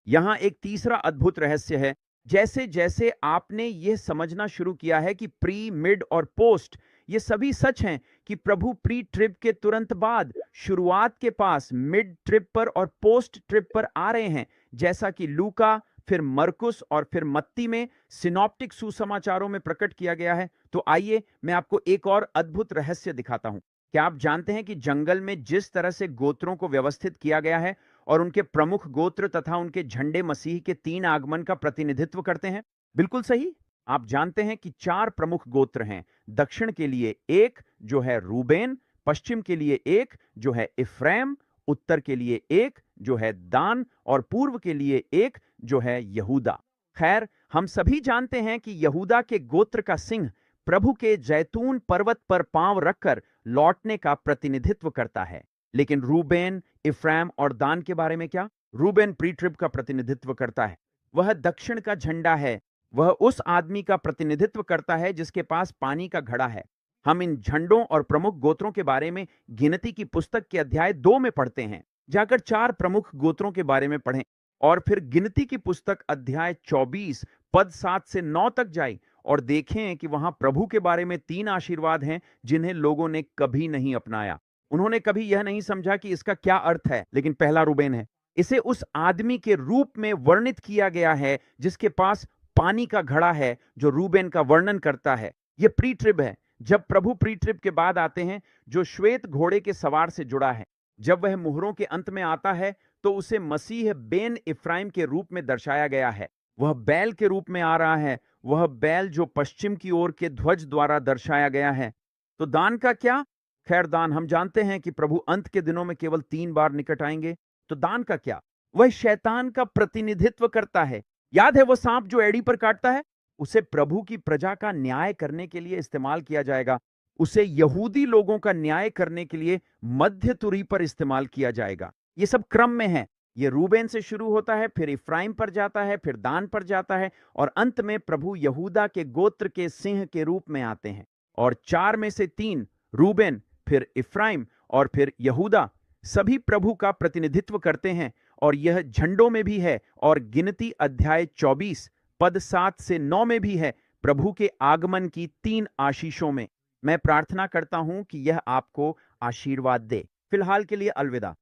यहाँ एक तीसरा अद्भुत रहस्य है। जैसे जैसे आपने यह समझना शुरू किया है कि प्री, मिड और पोस्ट ये सभी सच हैं कि प्रभु प्री ट्रिप के तुरंत बाद शुरुआत के पास मिड ट्रिप पर और पोस्ट ट्रिप पर आ रहे हैं, जैसा कि लूका, फिर मरकुस और फिर मत्ती में सिनॉप्टिक सुसमाचारों में प्रकट किया गया है। तो आइए मैं आपको एक और अद्भुत रहस्य दिखाता हूं। क्या आप जानते हैं कि जंगल में जिस तरह से गोत्रों को व्यवस्थित किया गया है और उनके प्रमुख गोत्र तथा उनके झंडे मसीह के 3 आगमन का प्रतिनिधित्व करते हैं? बिल्कुल सही। आप जानते हैं कि 4 प्रमुख गोत्र हैं। दक्षिण के लिए एक जो है रूबेन, पश्चिम के लिए एक जो है इफ्राइम, उत्तर के लिए एक जो है दान और पूर्व के लिए एक जो है यहूदा। खैर, हम सभी जानते हैं कि यहूदा के गोत्र का सिंह प्रभु के जैतून पर्वत पर पांव रखकर लौटने का प्रतिनिधित्व करता है। लेकिन रूबेन, इफ्राइम और दान के बारे में क्या? रूबेन प्री ट्रिब का प्रतिनिधित्व करता है। वह दक्षिण का झंडा है। वह उस आदमी का प्रतिनिधित्व करता है जिसके पास पानी का घड़ा है। हम इन झंडों और प्रमुख गोत्रों के बारे में गिनती की पुस्तक के अध्याय 2 में पढ़ते हैं। जाकर 4 प्रमुख गोत्रों के बारे में पढ़ें और फिर गिनती की पुस्तक अध्याय 24 पद 7 से 9 तक जाए और देखें कि वहां प्रभु के बारे में 3 आशीर्वाद हैं जिन्हें लोगों ने कभी नहीं अपनाया। उन्होंने कभी यह नहीं समझा कि इसका क्या अर्थ है। लेकिन पहला रूबेन है। इसे उस आदमी के रूप में वर्णित किया गया है जिसके पास पानी का घड़ा है, जो रूबेन का वर्णन करता है। यह प्री ट्रिब है। जब प्रभु प्री ट्रिब के बाद आते हैं, जो श्वेत घोड़े के सवार से जुड़ा है। जब वह मुहरों के अंत में आता है तो उसे मसीह बेन इफ्राइम के रूप में दर्शाया गया है। वह बैल के रूप में आ रहा है। वह बैल जो पश्चिम की ओर के ध्वज द्वारा दर्शाया गया है। तो दान का क्या? खैर, दान हम जानते हैं कि प्रभु अंत के दिनों में केवल 3 बार निकट आएंगे। तो दान का क्या? वह शैतान का प्रतिनिधित्व करता है। याद है वो सांप जो एड़ी पर काटता है? उसे प्रभु की प्रजा का न्याय करने के लिए इस्तेमाल किया जाएगा। उसे यहूदी लोगों का न्याय करने के लिए मध्य तुरी पर इस्तेमाल किया जाएगा। ये सब क्रम में है। ये रूबेन से शुरू होता है, फिर इफ्राइम पर जाता है, फिर दान पर जाता है और अंत में प्रभु यहूदा के गोत्र के सिंह के रूप में आते हैं। और 4 में से 3 रूबेन, फिर इफ्राइम और फिर यहूदा सभी प्रभु का प्रतिनिधित्व करते हैं। और यह झंडों में भी है और गिनती अध्याय 24 पद 7 से 9 में भी है, प्रभु के आगमन की 3 आशीषों में। मैं प्रार्थना करता हूं कि यह आपको आशीर्वाद दे। फिलहाल के लिए अलविदा।